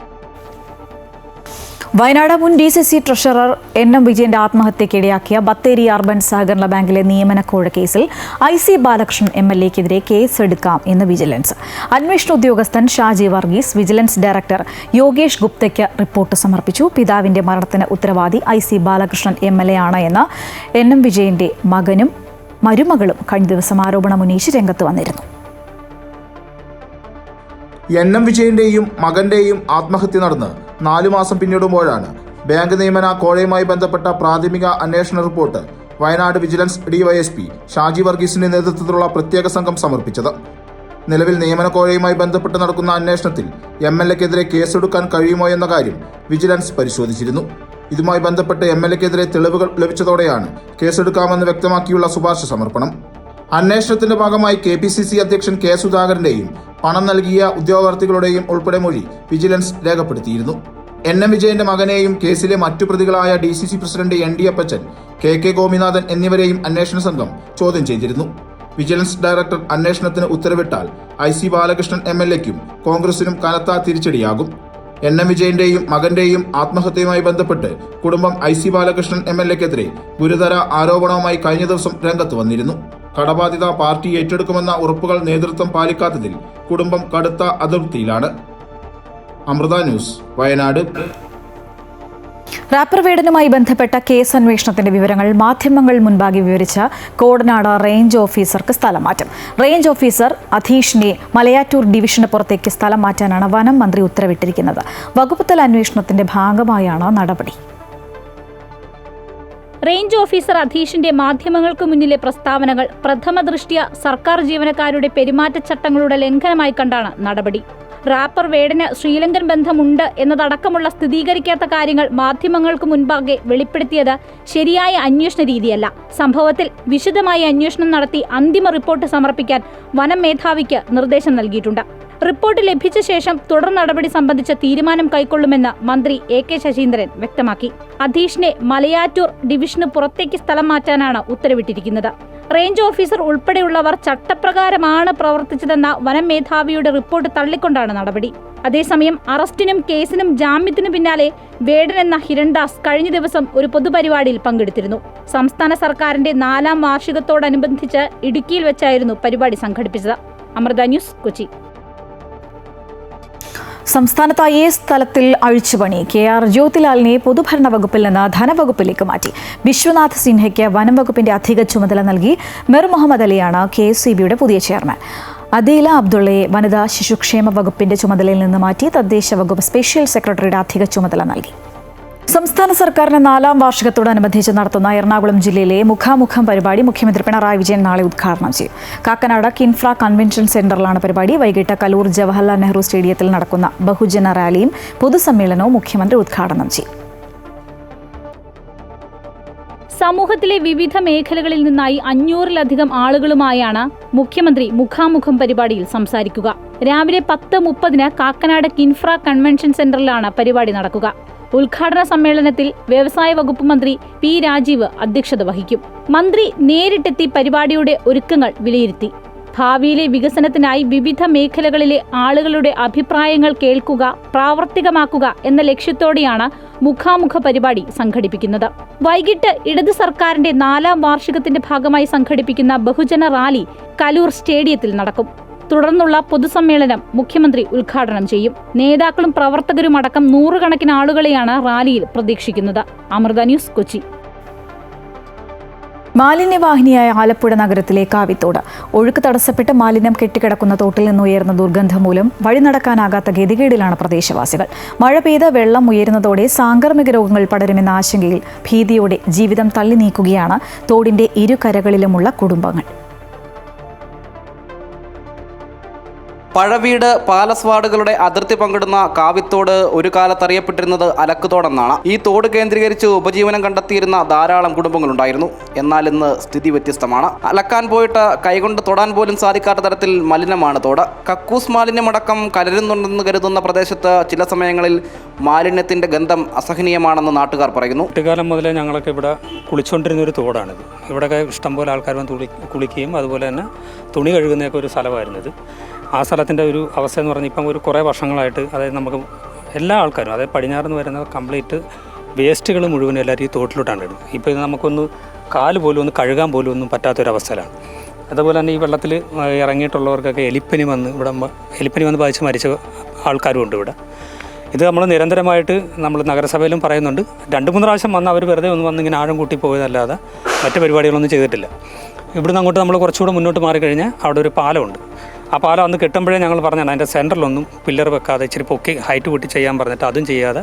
വയനാട് മുൻ DCC ട്രഷറർ NM വിജയന്റെ ആത്മഹത്യക്കിടയാക്കിയ ബത്തേരി അർബൻ സഹകരണ ബാങ്കിലെ നിയമനക്കോഴ കേസിൽ IC ബാലകൃഷ്ണൻ MLA-ക്കെതിരെ കേസെടുക്കാം എന്ന് വിജിലൻസ്. അന്വേഷണ ഉദ്യോഗസ്ഥൻ ഷാജി വർഗീസ് വിജിലൻസ് ഡയറക്ടർ യോഗേഷ് ഗുപ്തയ്ക്ക് റിപ്പോർട്ട് സമർപ്പിച്ചു. പിതാവിന്റെ മരണത്തിന് ഉത്തരവാദി IC ബാലകൃഷ്ണൻ MLA ആണ് എന്ന് NM വിജയന്റെ മകനും മരുമകളും കഴിഞ്ഞ ദിവസം ആരോപണമുന്നയിച്ച് രംഗത്ത് വന്നിരുന്നു. NM വിജയന്റെയും മകന്റെയും ആത്മഹത്യ നടന്ന് 4 മാസം പിന്നിടുമ്പോഴാണ് ബാങ്ക് നിയമന കോഴയുമായി ബന്ധപ്പെട്ട പ്രാഥമിക അന്വേഷണ report Wayanad vigilance DYSP Shaji വർഗീസിന്റെ നേതൃത്വത്തിലുള്ള പ്രത്യേക സംഘം സമർപ്പിച്ചത്. നിലവിൽ നിയമന കോഴയുമായി ബന്ധപ്പെട്ട് നടക്കുന്ന അന്വേഷണത്തിൽ MLA-ക്കെതിരെ കേസെടുക്കാൻ കഴിയുമോ എന്ന കാര്യം വിജിലൻസ് പരിശോധിച്ചിരുന്നു. ഇതുമായി ബന്ധപ്പെട്ട് MLA-ക്കെതിരെ തെളിവുകൾ ലഭിച്ചതോടെയാണ് കേസെടുക്കാമെന്ന് വ്യക്തമാക്കിയുള്ള ശുപാർശ സമർപ്പണം. അന്വേഷണത്തിന്റെ ഭാഗമായി KPCC അധ്യക്ഷൻ K. സുധാകരന്റെയും പണം നൽകിയ ഉദ്യോഗാർത്ഥികളുടെയും ഉൾപ്പെടെ മൊഴി വിജിലൻസ് രേഖപ്പെടുത്തിയിരുന്നു. NM വിജയന്റെ മകനെയും കേസിലെ മറ്റു പ്രതികളായ DCC പ്രസിഡന്റ് ND അപ്പച്ചൻ, KK ഗോപിനാഥൻ എന്നിവരെയും അന്വേഷണ സംഘം ചോദ്യം ചെയ്തിരുന്നു. വിജിലൻസ് ഡയറക്ടർ അന്വേഷണത്തിന് ഉത്തരവിട്ടാൽ IC ബാലകൃഷ്ണൻ MLA-ക്കും കോൺഗ്രസിനും കനത്ത തിരിച്ചടിയാകും. NM വിജയന്റെയും മകന്റെയും ആത്മഹത്യയുമായി ബന്ധപ്പെട്ട് കുടുംബം IC ബാലകൃഷ്ണൻ MLA-ക്കെതിരെ ഗുരുതര ആരോപണവുമായി കഴിഞ്ഞ ദിവസം രംഗത്ത് വന്നിരുന്നു. കടബാധ്യത പാർട്ടി ഏറ്റെടുക്കുമെന്ന ഉറപ്പുകൾ നേതൃത്വം പാലിക്കാത്തതിൽ കുടുംബം കടുത്ത അതൃപ്തിയിലാണ്. അമൃത ന്യൂസ്, വയനാട്. റാപ്പർ വേടനുമായി ബന്ധപ്പെട്ട കേസ് അന്വേഷണത്തിന്റെ വിവരങ്ങൾ മാധ്യമങ്ങൾ മുൻപാകെ വിവരിച്ച കോടനാട് റേഞ്ച് ഓഫീസർക്ക് സ്ഥലം മാറ്റം. റേഞ്ച് ഓഫീസർ അധീഷിനെ മലയാറ്റൂർ ഡിവിഷന് പുറത്തേക്ക് സ്ഥലം മാറ്റാനാണ് വനം മന്ത്രി ഉത്തരവിട്ടിരിക്കുന്നത്. വകുപ്പുതല അന്വേഷണത്തിന്റെ ഭാഗമായാണ് നടപടി. റേഞ്ച് ഓഫീസർ അധീഷിന്റെ മാധ്യമങ്ങൾക്ക് മുന്നിലെ പ്രസ്താവനകൾ പ്രഥമ ദൃഷ്ട്യാ സർക്കാർ ജീവനക്കാരുടെ പെരുമാറ്റച്ചട്ടങ്ങളുടെ ലംഘനമായി കണ്ടാണ് നടപടി. റാപ്പർ വേടന് ശ്രീലങ്കൻ ബന്ധമുണ്ട് എന്നതടക്കമുള്ള സ്ഥിരീകരിക്കാത്ത കാര്യങ്ങൾ മാധ്യമങ്ങൾക്ക് മുൻപാകെ വെളിപ്പെടുത്തിയത് ശരിയായ അന്വേഷണ രീതിയല്ല. സംഭവത്തിൽ വിശദമായ അന്വേഷണം നടത്തി അന്തിമ റിപ്പോർട്ട് സമർപ്പിക്കാൻ വനം മേധാവിക്ക് നിർദ്ദേശം നൽകിയിട്ടുണ്ട്. റിപ്പോർട്ട് ലഭിച്ച ശേഷം തുടർ നടപടി സംബന്ധിച്ച തീരുമാനം കൈക്കൊള്ളുമെന്ന് മന്ത്രി AK ശശീന്ദ്രൻ വ്യക്തമാക്കി. അധീഷിനെ മലയാറ്റൂർ ഡിവിഷന് പുറത്തേക്ക് സ്ഥലം മാറ്റാനാണ് ഉത്തരവിട്ടിരിക്കുന്നത്. റേഞ്ച് ഓഫീസർ ഉൾപ്പെടെയുള്ളവർ ചട്ടപ്രകാരമാണ് പ്രവർത്തിച്ചതെന്ന വനം മേധാവിയുടെ റിപ്പോർട്ട് തള്ളിക്കൊണ്ടാണ് നടപടി. അതേസമയം അറസ്റ്റിനും കേസിനും ജാമ്യത്തിനും പിന്നാലെ വേടൻ എന്ന ഹിരൺദാസ് കഴിഞ്ഞ ദിവസം ഒരു പൊതുപരിപാടിയിൽ പങ്കെടുത്തിരുന്നു. സംസ്ഥാന സർക്കാരിന്റെ 4ാം വാർഷികത്തോടനുബന്ധിച്ച് ഇടുക്കിയിൽ വെച്ചായിരുന്നു പരിപാടി സംഘടിപ്പിച്ചത്. അമൃത ന്യൂസ്, കൊച്ചി. സംസ്ഥാനത്ത് IAS തലത്തിൽ അഴിച്ചുപണി. KR ജ്യോതിലാലിനെ പൊതുഭരണ വകുപ്പിൽ നിന്ന് ധനവകുപ്പിലേക്ക് മാറ്റി. വിശ്വനാഥ് സിൻഹയ്ക്ക് വനം വകുപ്പിന്റെ അധിക ചുമതല നൽകി. മിർ മുഹമ്മദ് അലിയാണ് KSEBയുടെ പുതിയ ചെയർമാൻ. അദീല അബ്ദുള്ളയെ വനിതാ ശിശുക്ഷേമ വകുപ്പിന്റെ ചുമതലയിൽ നിന്ന് മാറ്റി. തദ്ദേശ വകുപ്പ് സ്പെഷ്യൽ സെക്രട്ടറിയുടെ അധിക ചുമതല നൽകി. സംസ്ഥാന സർക്കാരിന്റെ 4ാം വാർഷികത്തോടനുബന്ധിച്ച് നടത്തുന്ന എറണാകുളം ജില്ലയിലെ മുഖാമുഖം പരിപാടി മുഖ്യമന്ത്രി പിണറായി വിജയൻ നാളെ ഉദ്ഘാടനം ചെയ്യും. കാക്കനാട് കിൻഫ്ര കൺവെൻഷൻ സെന്ററിലാണ് പരിപാടി. വൈകിട്ട് കലൂർ ജവഹർലാൽ നെഹ്റു സ്റ്റേഡിയത്തിൽ നടക്കുന്ന ബഹുജന റാലിയും പൊതുസമ്മേളനവും മുഖ്യമന്ത്രി ഉദ്ഘാടനം ചെയ്യും. സമൂഹത്തിലെ വിവിധ മേഖലകളിൽ നിന്നായി 500-ലധികം ആളുകളുമായാണ് മുഖ്യമന്ത്രി മുഖാമുഖം പരിപാടിയിൽ സംസാരിക്കുക. രാവിലെ 10:30 കാക്കനാട് കിൻഫ്ര കൺവെൻഷൻ സെന്ററിലാണ് പരിപാടി നടക്കുക. ഉദ്ഘാടന സമ്മേളനത്തിൽ വ്യവസായ വകുപ്പ് മന്ത്രി P. രാജീവ് അധ്യക്ഷത വഹിക്കും. മന്ത്രി നേരിട്ടെത്തി പരിപാടിയുടെ ഒരുക്കങ്ങൾ വിലയിരുത്തി. ഭാവിയിലെ വികസനത്തിനായി വിവിധ മേഖലകളിലെ ആളുകളുടെ അഭിപ്രായങ്ങൾ കേൾക്കുക, പ്രാവർത്തികമാക്കുക എന്ന ലക്ഷ്യത്തോടെയാണ് മുഖാമുഖ പരിപാടി സംഘടിപ്പിക്കുന്നത്. വൈകിട്ട് ഇടത് സർക്കാരിന്റെ 4ാം വാർഷികത്തിന്റെ ഭാഗമായി സംഘടിപ്പിക്കുന്ന ബഹുജന റാലി കലൂർ സ്റ്റേഡിയത്തിൽ നടക്കും. തുടർന്നുള്ള പൊതുസമ്മേളനം മുഖ്യമന്ത്രി ഉദ്ഘാടനം ചെയ്യും. നേതാക്കളും പ്രവർത്തകരും അടക്കം 100 കണക്കിന് ആളുകളെയാണ് റാലിയിൽ പ്രതീക്ഷിക്കുന്നത്. അമൃത ന്യൂസ്, കൊച്ചി. മാലിന്യവാഹിനിയായ ആലപ്പുഴ നഗരത്തിലെ കാവിത്തോട്. ഒഴുക്ക് തടസ്സപ്പെട്ട് മാലിന്യം കെട്ടിക്കിടക്കുന്ന തോട്ടിൽ നിന്ന് ഉയർന്ന ദുർഗന്ധം മൂലം വഴി നടക്കാനാകാത്ത ഗതികേടിലാണ് പ്രദേശവാസികൾ. മഴ പെയ്ത് വെള്ളം ഉയരുന്നതോടെ സാംക്രമിക രോഗങ്ങൾ പടരുമെന്ന ആശങ്കയിൽ ഭീതിയോടെ ജീവിതം തള്ളി നീക്കുകയാണ് തോടിന്റെ ഇരുകരകളിലുമുള്ള കുടുംബങ്ങൾ. പഴവീട് പാലസ് വാർഡുകളുടെ അതിർത്തി പങ്കിടുന്ന കാവിത്തോട് ഒരു കാലത്ത് അറിയപ്പെട്ടിരുന്നത് അലക്കുതോടെന്നാണ്. ഈ തോട് കേന്ദ്രീകരിച്ച് ഉപജീവനം കണ്ടെത്തിയിരുന്ന ധാരാളം കുടുംബങ്ങളുണ്ടായിരുന്നു. എന്നാൽ ഇന്ന് സ്ഥിതി വ്യത്യസ്തമാണ്. അലക്കാൻ പോയിട്ട് കൈകൊണ്ട് തൊടാൻ പോലും സാധിക്കാത്ത തരത്തിൽ മലിനമാണ് തോട്. കക്കൂസ് മാലിന്യമടക്കം കലരുന്നുണ്ടെന്ന് കരുതുന്ന പ്രദേശത്ത് ചില സമയങ്ങളിൽ മാലിന്യത്തിന്റെ ഗന്ധം അസഹനീയമാണെന്ന് നാട്ടുകാർ പറയുന്നു. കുട്ടിക്കാലം മുതലേ ഞങ്ങളൊക്കെ ഇവിടെ കുളിച്ചുകൊണ്ടിരുന്ന ഒരു തോടാണിത്. ഇവിടെയൊക്കെ ഇഷ്ടംപോലെ ആൾക്കാർ വന്ന് കുളിക്കുകയും അതുപോലെ തന്നെ തുണി കഴുകുന്നതൊക്കെ ഒരു സ്ഥലമായിരുന്നത്. ആ സ്ഥലത്തിൻ്റെ ഒരു അവസ്ഥ എന്ന് പറഞ്ഞാൽ ഇപ്പം ഒരു കുറേ വർഷങ്ങളായിട്ട്, അതായത് നമുക്ക് എല്ലാ ആൾക്കാരും, അതായത് പടിഞ്ഞാറ് നിന്ന് വരുന്ന കംപ്ലീറ്റ് വേസ്റ്റുകൾ മുഴുവൻ എല്ലാവരും ഈ തോട്ടിലോട്ടാണ് ഇടുന്നത്. ഇപ്പോൾ ഇത് നമുക്കൊന്ന് കാല് പോലും ഒന്ന് കഴുകാൻ പോലും ഒന്നും പറ്റാത്തൊരവസ്ഥയിലാണ്. അതുപോലെ തന്നെ ഈ വെള്ളത്തിൽ ഇറങ്ങിയിട്ടുള്ളവർക്കൊക്കെ എലിപ്പനി വന്ന് ബാധിച്ച് മരിച്ച ആൾക്കാരും ഉണ്ട് ഇവിടെ. ഇത് നമ്മൾ നിരന്തരമായിട്ട് നമ്മൾ നഗരസഭയിലും പറയുന്നുണ്ട്. 2-3 പ്രാവശ്യം വന്ന് അവർ വെറുതെ ഒന്ന് വന്ന് ഇങ്ങനെ ആഴം കൂട്ടി പോയതല്ലാതെ മറ്റ് പരിപാടികളൊന്നും ചെയ്തിട്ടില്ല. ഇവിടുന്ന് അങ്ങോട്ട് നമ്മൾ കുറച്ചുകൂടെ മുന്നോട്ട് മാറിക്കഴിഞ്ഞാൽ അവിടെ ഒരു പാലമുണ്ട്. ആ പാലം അന്ന് കിട്ടുമ്പോഴേ ഞങ്ങൾ പറഞ്ഞാണ് അതിൻ്റെ സെൻറ്ററിലൊന്നും പില്ലർ വെക്കാതെ ഇച്ചിരി പൊക്കി ഹൈറ്റ് കൂട്ടി ചെയ്യാൻ പറഞ്ഞിട്ട് അതും ചെയ്യാതെ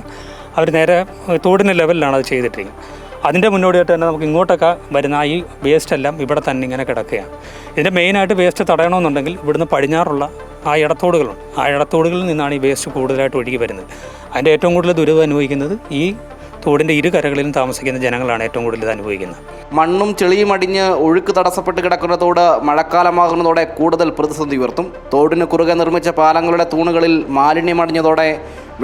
അവർ നേരെ തോടിൻ്റെ ലെവലിലാണ് അത് ചെയ്തിട്ടിരിക്കുന്നത്. അതിൻ്റെ മുന്നോടിയായിട്ട് തന്നെ നമുക്ക് ഇങ്ങോട്ടൊക്കെ വരുന്ന ഈ വേസ്റ്റ് എല്ലാം ഇവിടെ തന്നെ ഇങ്ങനെ കിടക്കുകയാണ്. ഇതിൻ്റെ മെയിനായിട്ട് വേസ്റ്റ് തടയണമെന്നുണ്ടെങ്കിൽ ഇവിടുന്ന് പടിഞ്ഞാറുള്ള ആ ഇടത്തോടുകളുണ്ട്. ആ ഇടത്തോടുകളിൽ നിന്നാണ് ഈ വേസ്റ്റ് കൂടുതലായിട്ട് ഒഴുകി വരുന്നത്. അതിൻ്റെ ഏറ്റവും കൂടുതൽ ദുരിതം അനുഭവിക്കുന്നത് ഈ തോടിൻ്റെ ഇരു കരകളിലും താമസിക്കുന്ന ജനങ്ങളാണ് ഏറ്റവും കൂടുതൽ ഇത് അനുഭവിക്കുന്നത്. മണ്ണും ചെളിയും അടിഞ്ഞ് ഒഴുക്ക് തടസ്സപ്പെട്ട് കിടക്കുന്ന തോട് മഴക്കാലമാകുന്നതോടെ കൂടുതൽ പ്രതിസന്ധി ഉയർത്തും. തോടിന് കുറുകെ നിർമ്മിച്ച പാലങ്ങളുടെ തൂണുകളിൽ മാലിന്യമടിഞ്ഞതോടെ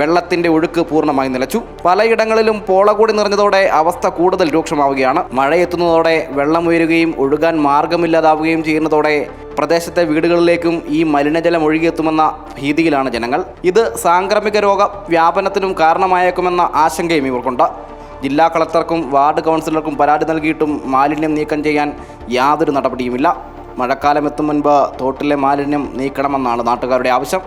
വെള്ളത്തിന്റെ ഒഴുക്ക് പൂർണ്ണമായി നിലച്ചു. പലയിടങ്ങളിലും പോള കൂടി നിറഞ്ഞതോടെ അവസ്ഥ കൂടുതൽ രൂക്ഷമാവുകയാണ്. മഴയെത്തുന്നതോടെ വെള്ളം ഉയരുകയും ഒഴുകാൻ മാർഗമില്ലാതാവുകയും ചെയ്യുന്നതോടെ പ്രദേശത്തെ വീടുകളിലേക്കും ഈ മലിനജലം ഒഴുകിയെത്തുമെന്ന ഭീതിയിലാണ് ജനങ്ങൾ. ഇത് സാംക്രമിക രോഗ വ്യാപനത്തിനും കാരണമായേക്കുമെന്ന ആശങ്കയും ഇവർക്കുണ്ട്. ജില്ലാ കളക്ടർക്കും വാർഡ് കൗൺസിലർക്കും പരാതി നൽകിയിട്ടും മാലിന്യം നീക്കം ചെയ്യാൻ യാതൊരു നടപടിയുമില്ല. മഴക്കാലം എത്തും മുൻപ് തോട്ടിലെ മാലിന്യം നീക്കണമെന്നാണ് നാട്ടുകാരുടെ ആവശ്യം.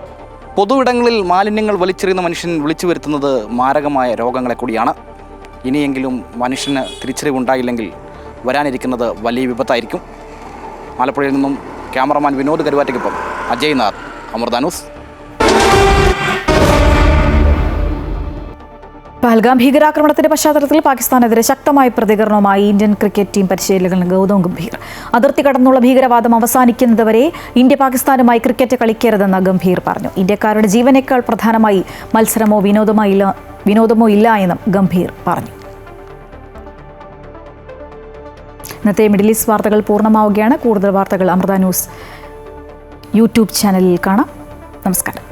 പൊതുവിടങ്ങളിൽ മാലിന്യങ്ങൾ വലിച്ചെറിയുന്ന മനുഷ്യൻ വിളിച്ചു വരുത്തുന്നത് മാരകമായ രോഗങ്ങളെ കൂടിയാണ്. ഇനിയെങ്കിലും മനുഷ്യന് തിരിച്ചറിവുണ്ടായില്ലെങ്കിൽ വരാനിരിക്കുന്നത് വലിയ വിപത്തായിരിക്കും. ആലപ്പുഴയിൽ നിന്നും ക്യാമറമാൻ വിനോദ് കരുവാറ്റയ്ക്കൊപ്പം അജയ് നാഥ്, അമൃത ന്യൂസ്. പഹൽഗാം ഭീകരാക്രമണത്തിന്റെ പശ്ചാത്തലത്തിൽ പാകിസ്ഥാനെതിരെ ശക്തമായ പ്രതികരണവുമായി ഇന്ത്യൻ ക്രിക്കറ്റ് ടീം പരിശീലകൻ ഗൗതം ഗംഭീർ. അതിർത്തി കടന്നുള്ള ഭീകരവാദം അവസാനിക്കുന്നതുവരെ ഇന്ത്യ പാകിസ്ഥാനുമായി ക്രിക്കറ്റ് കളിക്കരുതെന്ന് ഗംഭീർ പറഞ്ഞു. ഇന്ത്യക്കാരുടെ ജീവനേക്കാൾ പ്രധാനമായി മത്സരമോ വിനോദമോ ഇല്ല എന്നും ഗംഭീർ പറഞ്ഞു. ഇന്നത്തെ മിഡിൽ ഈസ്റ്റ് വാർത്തകൾ പൂർണ്ണമാവുകയാണ്. കൂടുതൽ വാർത്തകൾ അമൃത ന്യൂസ് യൂട്യൂബ് ചാനലിൽ കാണാം. നമസ്കാരം.